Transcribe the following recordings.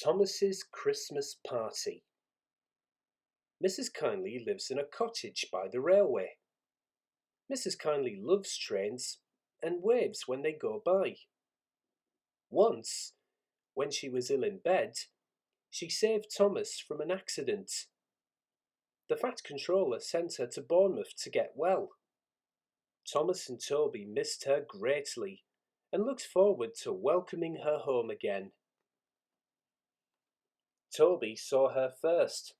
Thomas's Christmas Party. Mrs. Kindly lives in a cottage by the railway. Mrs. Kindly loves trains and waves when they go by. Once, when she was ill in bed, she saved Thomas from an accident. The Fat Controller sent her to Bournemouth to get well. Thomas and Toby missed her greatly and looked forward to welcoming her home again. Toby saw her first.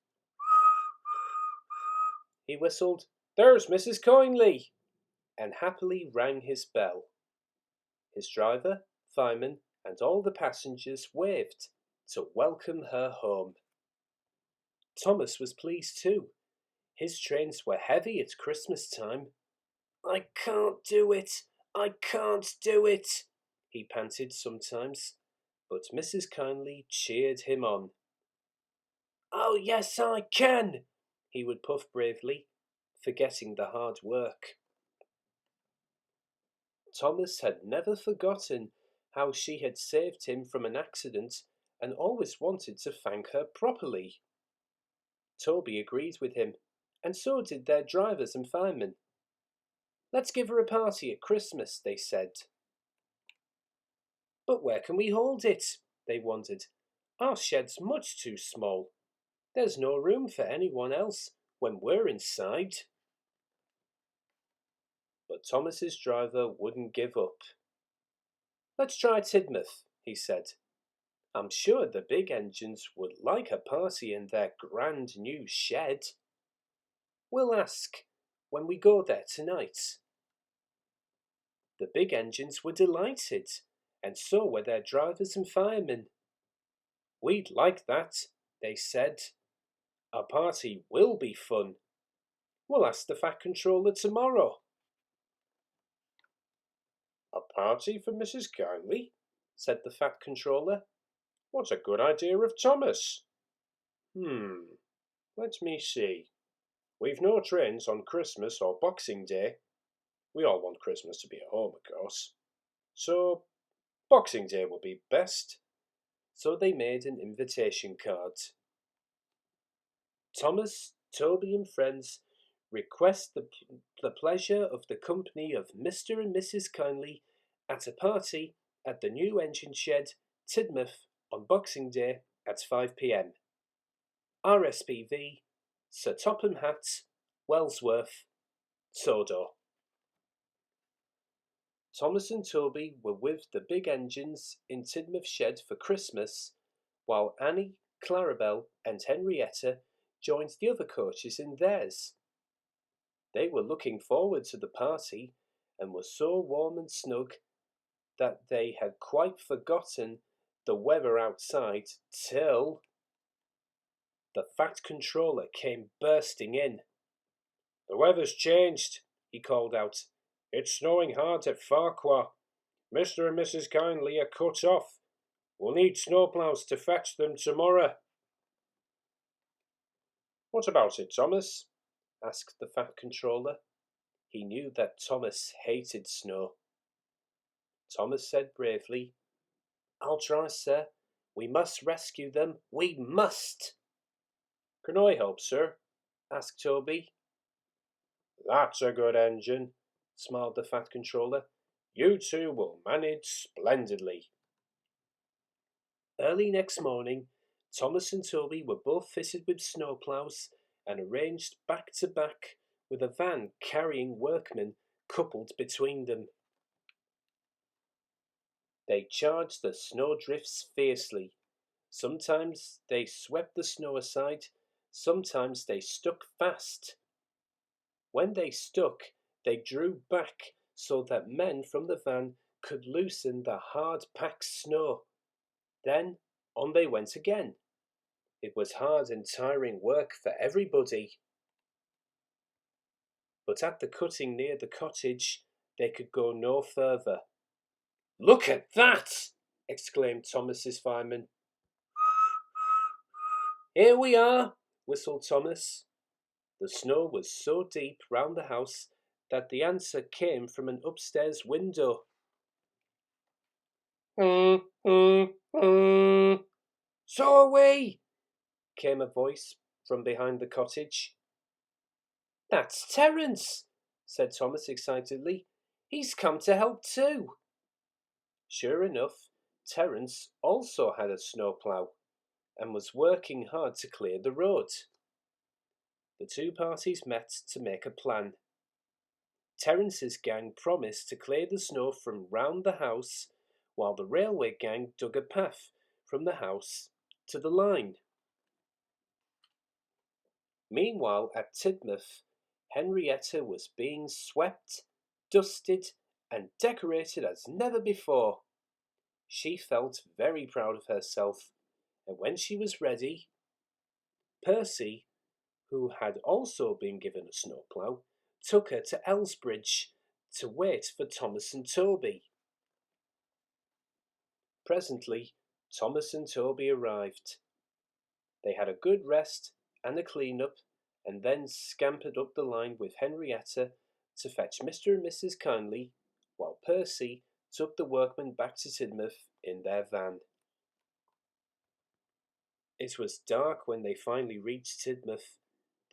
He whistled, "There's Mrs. Kindly," and happily rang his bell. His driver, fireman, and all the passengers waved to welcome her home. Thomas was pleased too. His trains were heavy at Christmas time. "I can't do it! I can't do it!" he panted sometimes, but Mrs. Kindly cheered him on. "Oh, yes, I can!" he would puff bravely, forgetting the hard work. Thomas had never forgotten how she had saved him from an accident and always wanted to thank her properly. Toby agreed with him, and so did their drivers and firemen. "Let's give her a party at Christmas," they said. "But where can we hold it?" they wondered. "Our shed's much too small. There's no room for anyone else when we're inside." But Thomas's driver wouldn't give up. "Let's try Tidmouth," he said. "I'm sure the big engines would like a party in their grand new shed. We'll ask when we go there tonight." The big engines were delighted, and so were their drivers and firemen. "We'd like that," they said. "A party will be fun. We'll ask the Fat Controller tomorrow." "A party for Mrs. Kindly?" said the Fat Controller. "What a good idea of Thomas. Let me see. We've no trains on Christmas or Boxing Day. We all want Christmas to be at home, of course. So Boxing Day will be best." So they made an invitation card. "Thomas, Toby and friends request the pleasure of the company of Mr. and Mrs. Kindly at a party at the new engine shed, Tidmouth, on Boxing Day at 5 p.m. RSPV, Sir Topham Hatt, Wellsworth, Sodor." Thomas and Toby were with the big engines in Tidmouth shed for Christmas, while Annie, Clarabel, and Henrietta joined the other coaches in theirs. They were looking forward to the party and were so warm and snug that they had quite forgotten the weather outside till the Fat Controller came bursting in. "The weather's changed," he called out. "It's snowing hard at Farquhar. Mr. and Mrs. Kindly are cut off. We'll need snowplows to fetch them tomorrow." "What about it, Thomas?" asked the Fat Controller. He knew that Thomas hated snow. Thomas said bravely, "I'll try, sir. We must rescue them. We must." "Can I help, sir?" asked Toby. "That's a good engine," smiled the Fat Controller. "You two will manage splendidly." Early next morning, Thomas and Toby were both fitted with snowplows and arranged back to back with a van carrying workmen coupled between them. They charged the snowdrifts fiercely. Sometimes they swept the snow aside, sometimes they stuck fast. When they stuck, they drew back so that men from the van could loosen the hard-packed snow. Then on they went again. It was hard and tiring work for everybody. But at the cutting near the cottage, they could go no further. "Look at that!" exclaimed Thomas's fireman. "Here we are," whistled Thomas. The snow was so deep round the house that the answer came from an upstairs window. So are we, came a voice from behind the cottage. That's Terence, said Thomas excitedly. He's come to help too. Sure enough, Terence also had a snowplough and was working hard to clear the road. The two parties met to make a plan. Terence's gang promised to clear the snow from round the house, while the railway gang dug a path from the house to the line. Meanwhile, at Tidmouth, Henrietta was being swept, dusted, and decorated as never before. She felt very proud of herself, and when she was ready, Percy, who had also been given a snowplough, took her to Elsbridge to wait for Thomas and Toby. Presently, Thomas and Toby arrived. They had a good rest and a clean-up, and then scampered up the line with Henrietta to fetch Mr. and Mrs. Kindly, while Percy took the workmen back to Tidmouth in their van. It was dark when they finally reached Tidmouth.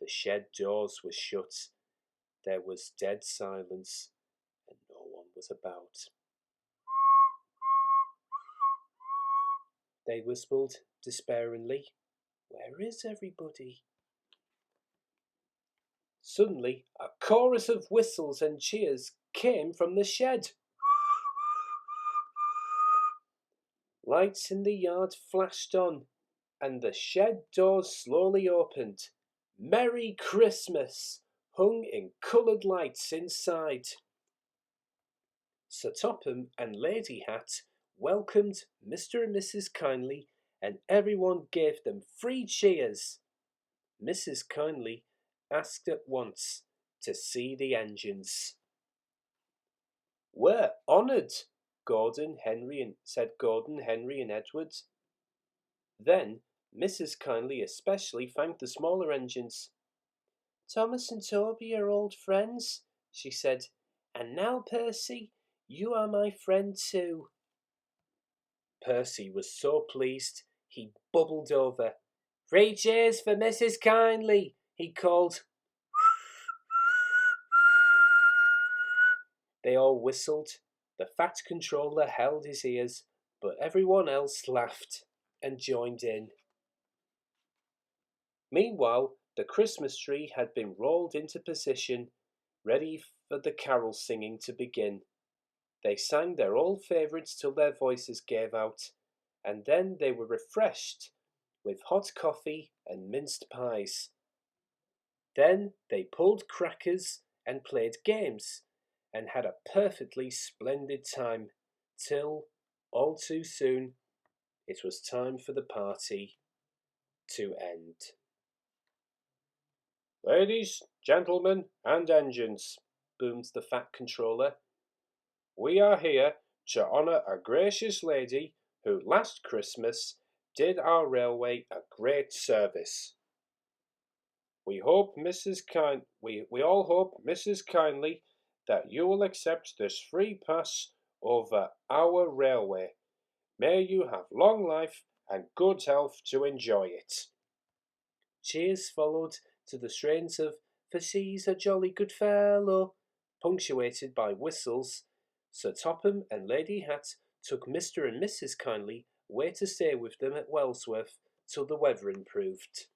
The shed doors were shut. There was dead silence, and no one was about. They whispered despairingly, "Where is everybody?" Suddenly, a chorus of whistles and cheers came from the shed. Lights in the yard flashed on, and the shed doors slowly opened. "Merry Christmas" hung in coloured lights inside. Sir Topham and Lady Hat welcomed Mr. and Mrs. Kindly, and everyone gave them free cheers. Mrs. Kindly asked at once to see the engines. "We're honoured," said Gordon, Henry, and Edward. Then Mrs. Kindly especially thanked the smaller engines. "Thomas and Toby are old friends," she said, "and now, Percy, you are my friend too." Percy was so pleased he bubbled over. "Three cheers for Mrs. Kindly," he called. They all whistled. The Fat Controller held his ears, but everyone else laughed and joined in. Meanwhile, the Christmas tree had been rolled into position, ready for the carol singing to begin. They sang their old favourites till their voices gave out, and then they were refreshed with hot coffee and minced pies. Then they pulled crackers and played games, and had a perfectly splendid time, till, all too soon, it was time for the party to end. "Ladies, gentlemen, and engines," boomed the Fat Controller, "we are here to honour a gracious lady who last Christmas did our railway a great service. We all hope, Mrs. Kindly, that you will accept this free pass over our railway. May you have long life and good health to enjoy it." Cheers followed to the strains of "For she's a jolly good fellow," punctuated by whistles. Sir Topham and Lady Hat took Mr. and Mrs. Kindly away to stay with them at Wellsworth till the weather improved.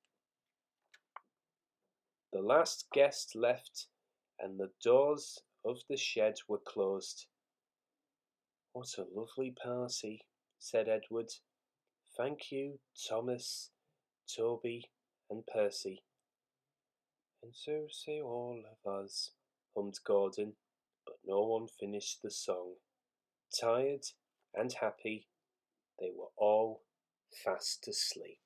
The last guest left, and the doors of the shed were closed. "What a lovely party," said Edward. "Thank you, Thomas, Toby, and Percy." "And so say all of us," hummed Gordon, but no one finished the song. Tired and happy, they were all fast asleep.